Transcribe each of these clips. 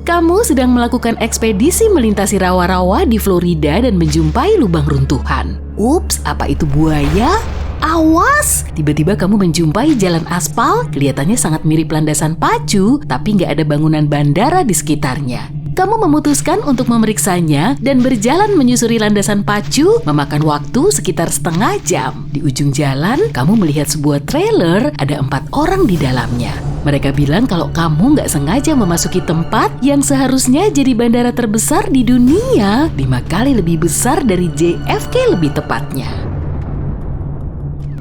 Kamu sedang melakukan ekspedisi melintasi rawa-rawa di Florida dan menjumpai lubang runtuhan. Ups, apa itu buaya? Awas! Tiba-tiba kamu menjumpai jalan aspal, kelihatannya sangat mirip landasan pacu, tapi nggak ada bangunan bandara di sekitarnya. Kamu memutuskan untuk memeriksanya dan berjalan menyusuri landasan pacu, memakan waktu sekitar setengah jam. Di ujung jalan, kamu melihat sebuah trailer, ada 4 orang di dalamnya. Mereka bilang kalau kamu nggak sengaja memasuki tempat yang seharusnya jadi bandara terbesar di dunia, 5 kali lebih besar dari JFK lebih tepatnya.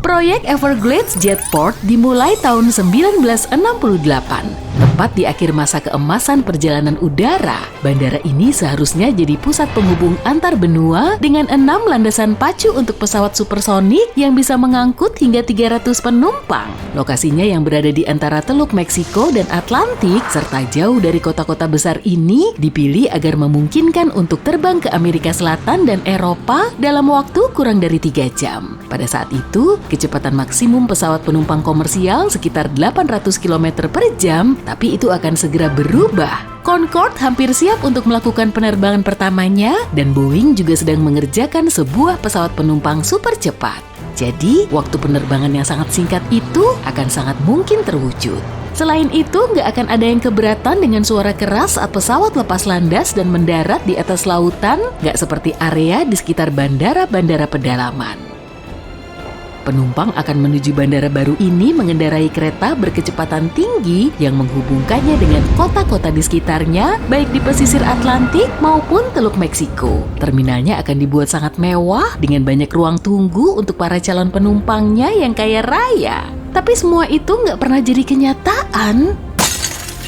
Proyek Everglades Jetport dimulai tahun 1968. Tepat di akhir masa keemasan perjalanan udara, bandara ini seharusnya jadi pusat penghubung antar benua dengan 6 landasan pacu untuk pesawat supersonik yang bisa mengangkut hingga 300 penumpang. Lokasinya yang berada di antara Teluk Meksiko dan Atlantik, serta jauh dari kota-kota besar ini, dipilih agar memungkinkan untuk terbang ke Amerika Selatan dan Eropa dalam waktu kurang dari 3 jam. Pada saat itu, kecepatan maksimum pesawat penumpang komersial sekitar 800 km per jam, tapi itu akan segera berubah. Concorde hampir siap untuk melakukan penerbangan pertamanya, dan Boeing juga sedang mengerjakan sebuah pesawat penumpang super cepat. Jadi, waktu penerbangan yang sangat singkat itu akan sangat mungkin terwujud. Selain itu, nggak akan ada yang keberatan dengan suara keras saat pesawat lepas landas dan mendarat di atas lautan, nggak seperti area di sekitar bandara-bandara pedalaman. Penumpang akan menuju bandara baru ini mengendarai kereta berkecepatan tinggi yang menghubungkannya dengan kota-kota di sekitarnya, baik di pesisir Atlantik maupun Teluk Meksiko. Terminalnya akan dibuat sangat mewah dengan banyak ruang tunggu untuk para calon penumpangnya yang kaya raya. Tapi semua itu nggak pernah jadi kenyataan.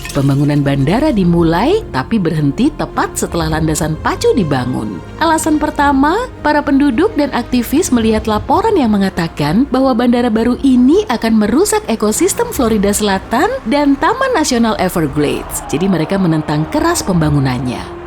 Pembangunan bandara dimulai, tapi berhenti tepat setelah landasan pacu dibangun. Alasan pertama, para penduduk dan aktivis melihat laporan yang mengatakan bahwa bandara baru ini akan merusak ekosistem Florida Selatan dan Taman Nasional Everglades. Jadi mereka menentang keras pembangunannya.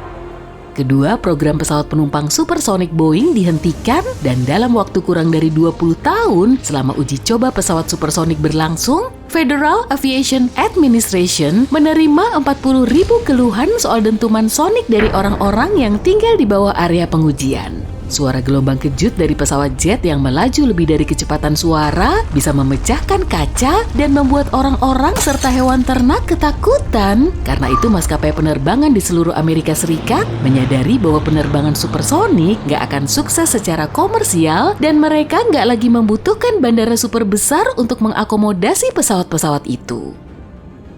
Kedua, program pesawat penumpang supersonik Boeing dihentikan dan dalam waktu kurang dari 20 tahun selama uji coba pesawat supersonik berlangsung, Federal Aviation Administration menerima 40.000 keluhan soal dentuman sonik dari orang-orang yang tinggal di bawah area pengujian. Suara gelombang kejut dari pesawat jet yang melaju lebih dari kecepatan suara bisa memecahkan kaca dan membuat orang-orang serta hewan ternak ketakutan. Karena itu maskapai penerbangan di seluruh Amerika Serikat menyadari bahwa penerbangan supersonik nggak akan sukses secara komersial dan mereka nggak lagi membutuhkan bandara super besar untuk mengakomodasi pesawat-pesawat itu.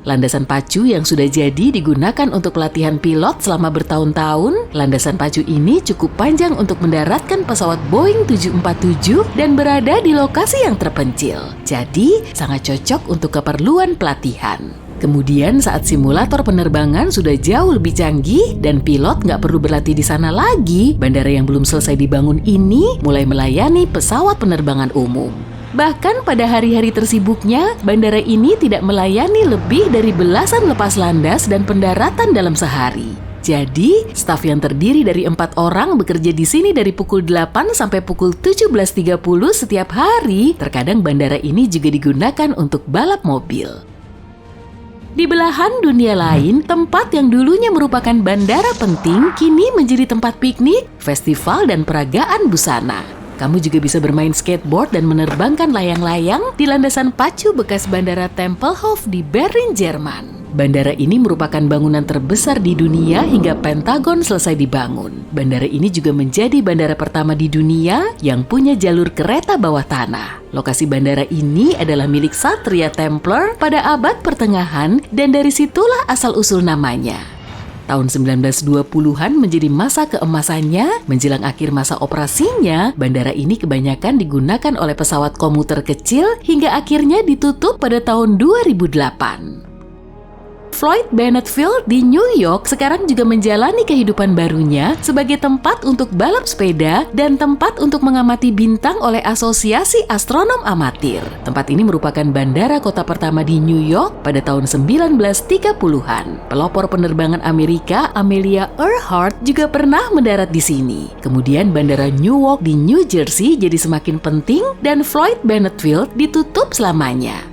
Landasan pacu yang sudah jadi digunakan untuk pelatihan pilot selama bertahun-tahun. Landasan pacu ini cukup panjang untuk mendaratkan pesawat Boeing 747 dan berada di lokasi yang terpencil. Jadi, sangat cocok untuk keperluan pelatihan. Kemudian saat simulator penerbangan sudah jauh lebih canggih dan pilot nggak perlu berlatih di sana lagi, bandara yang belum selesai dibangun ini mulai melayani pesawat penerbangan umum. Bahkan pada hari-hari tersibuknya, bandara ini tidak melayani lebih dari belasan lepas landas dan pendaratan dalam sehari. Jadi, staf yang terdiri dari 4 orang bekerja di sini dari pukul 8 sampai pukul 17.30 setiap hari. Terkadang bandara ini juga digunakan untuk balap mobil. Di belahan dunia lain, tempat yang dulunya merupakan bandara penting kini menjadi tempat piknik, festival, dan peragaan busana. Kamu juga bisa bermain skateboard dan menerbangkan layang-layang di landasan pacu bekas Bandara Tempelhof di Berlin, Jerman. Bandara ini merupakan bangunan terbesar di dunia hingga Pentagon selesai dibangun. Bandara ini juga menjadi bandara pertama di dunia yang punya jalur kereta bawah tanah. Lokasi bandara ini adalah milik Ksatria Templar pada abad pertengahan dan dari situlah asal-usul namanya. Tahun 1920-an menjadi masa keemasannya, menjelang akhir masa operasinya, bandara ini kebanyakan digunakan oleh pesawat komuter kecil hingga akhirnya ditutup pada tahun 2008. Floyd Bennett Field di New York sekarang juga menjalani kehidupan barunya sebagai tempat untuk balap sepeda dan tempat untuk mengamati bintang oleh Asosiasi Astronom Amatir. Tempat ini merupakan bandara kota pertama di New York pada tahun 1930-an. Pelopor penerbangan Amerika Amelia Earhart juga pernah mendarat di sini. Kemudian bandara Newark di New Jersey jadi semakin penting dan Floyd Bennett Field ditutup selamanya.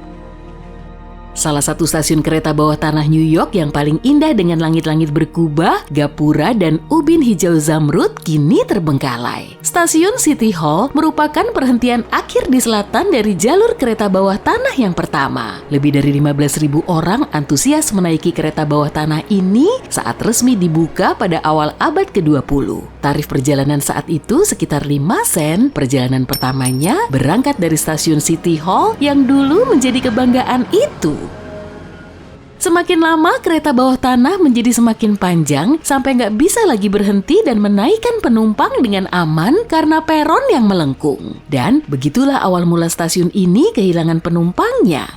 Salah satu stasiun kereta bawah tanah New York yang paling indah dengan langit-langit berkubah, gapura, dan ubin hijau zamrud kini terbengkalai. Stasiun City Hall merupakan perhentian akhir di selatan dari jalur kereta bawah tanah yang pertama. Lebih dari 15.000 orang antusias menaiki kereta bawah tanah ini saat resmi dibuka pada awal abad ke-20. Tarif perjalanan saat itu sekitar 5 sen. Perjalanan pertamanya berangkat dari stasiun City Hall yang dulu menjadi kebanggaan itu. Semakin lama kereta bawah tanah menjadi semakin panjang sampai nggak bisa lagi berhenti dan menaikkan penumpang dengan aman karena peron yang melengkung. Dan begitulah awal mula stasiun ini kehilangan penumpangnya.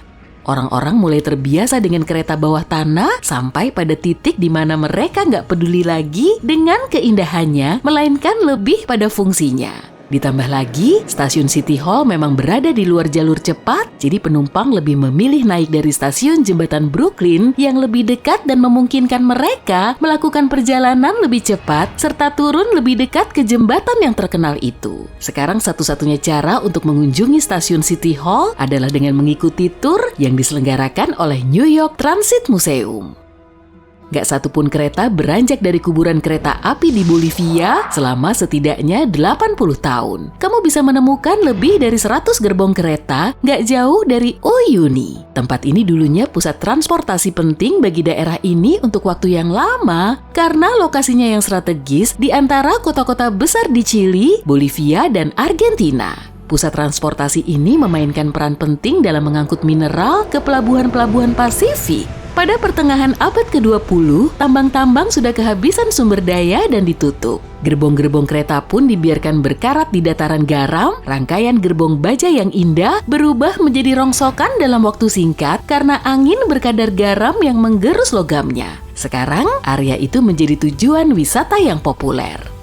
Orang-orang mulai terbiasa dengan kereta bawah tanah sampai pada titik di mana mereka nggak peduli lagi dengan keindahannya, melainkan lebih pada fungsinya. Ditambah lagi, stasiun City Hall memang berada di luar jalur cepat, jadi penumpang lebih memilih naik dari stasiun jembatan Brooklyn yang lebih dekat dan memungkinkan mereka melakukan perjalanan lebih cepat serta turun lebih dekat ke jembatan yang terkenal itu. Sekarang satu-satunya cara untuk mengunjungi stasiun City Hall adalah dengan mengikuti tur yang diselenggarakan oleh New York Transit Museum. Gak satupun kereta beranjak dari kuburan kereta api di Bolivia selama setidaknya 80 tahun. Kamu bisa menemukan lebih dari 100 gerbong kereta gak jauh dari Uyuni. Tempat ini dulunya pusat transportasi penting bagi daerah ini untuk waktu yang lama karena lokasinya yang strategis di antara kota-kota besar di Chili, Bolivia, dan Argentina. Pusat transportasi ini memainkan peran penting dalam mengangkut mineral ke pelabuhan-pelabuhan Pasifik. Pada pertengahan abad ke-20, tambang-tambang sudah kehabisan sumber daya dan ditutup. Gerbong-gerbong kereta pun dibiarkan berkarat di dataran garam. Rangkaian gerbong baja yang indah berubah menjadi rongsokan dalam waktu singkat karena angin berkadar garam yang menggerus logamnya. Sekarang, area itu menjadi tujuan wisata yang populer.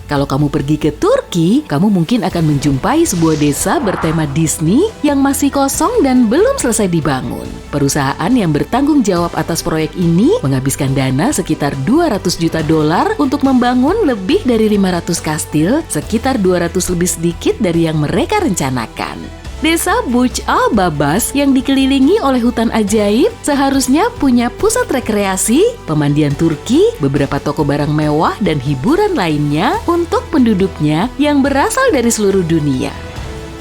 Kalau kamu pergi ke Turki, kamu mungkin akan menjumpai sebuah desa bertema Disney yang masih kosong dan belum selesai dibangun. Perusahaan yang bertanggung jawab atas proyek ini menghabiskan dana sekitar $200 juta untuk membangun lebih dari 500 kastil, sekitar 200 lebih sedikit dari yang mereka rencanakan. Desa Burj Al Babas yang dikelilingi oleh hutan ajaib seharusnya punya pusat rekreasi, pemandian Turki, beberapa toko barang mewah, dan hiburan lainnya untuk penduduknya yang berasal dari seluruh dunia.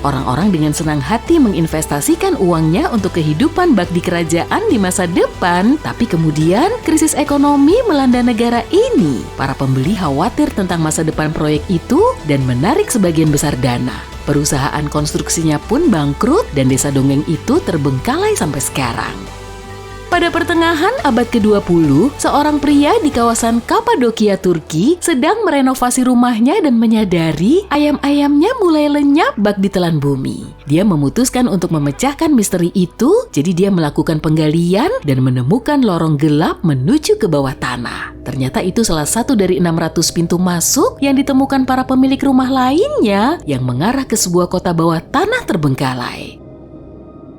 Orang-orang dengan senang hati menginvestasikan uangnya untuk kehidupan bakti kerajaan di masa depan, tapi kemudian krisis ekonomi melanda negara ini. Para pembeli khawatir tentang masa depan proyek itu dan menarik sebagian besar dana. Perusahaan konstruksinya pun bangkrut dan desa dongeng itu terbengkalai sampai sekarang. Pada pertengahan abad ke-20, seorang pria di kawasan Kapadokia, Turki sedang merenovasi rumahnya dan menyadari ayam-ayamnya mulai lenyap bak ditelan bumi. Dia memutuskan untuk memecahkan misteri itu, jadi dia melakukan penggalian dan menemukan lorong gelap menuju ke bawah tanah. Ternyata itu salah satu dari 600 pintu masuk yang ditemukan para pemilik rumah lainnya yang mengarah ke sebuah kota bawah tanah terbengkalai.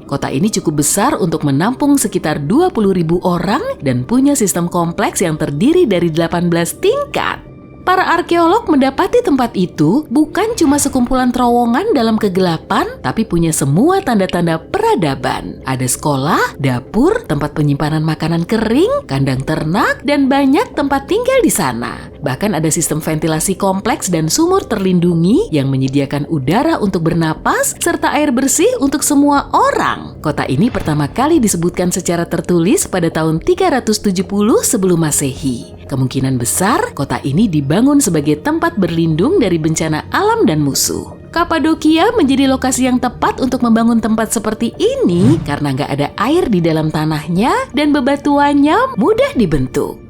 Kota ini cukup besar untuk menampung sekitar 20.000 orang dan punya sistem kompleks yang terdiri dari 18 tingkat. Para arkeolog mendapati tempat itu bukan cuma sekumpulan terowongan dalam kegelapan, tapi punya semua tanda-tanda peradaban. Ada sekolah, dapur, tempat penyimpanan makanan kering, kandang ternak, dan banyak tempat tinggal di sana. Bahkan ada sistem ventilasi kompleks dan sumur terlindungi yang menyediakan udara untuk bernapas, serta air bersih untuk semua orang. Kota ini pertama kali disebutkan secara tertulis pada tahun 370 sebelum Masehi. Kemungkinan besar, kota ini dibangun sebagai tempat berlindung dari bencana alam dan musuh. Kapadokia menjadi lokasi yang tepat untuk membangun tempat seperti ini karena nggak ada air di dalam tanahnya dan bebatuannya mudah dibentuk.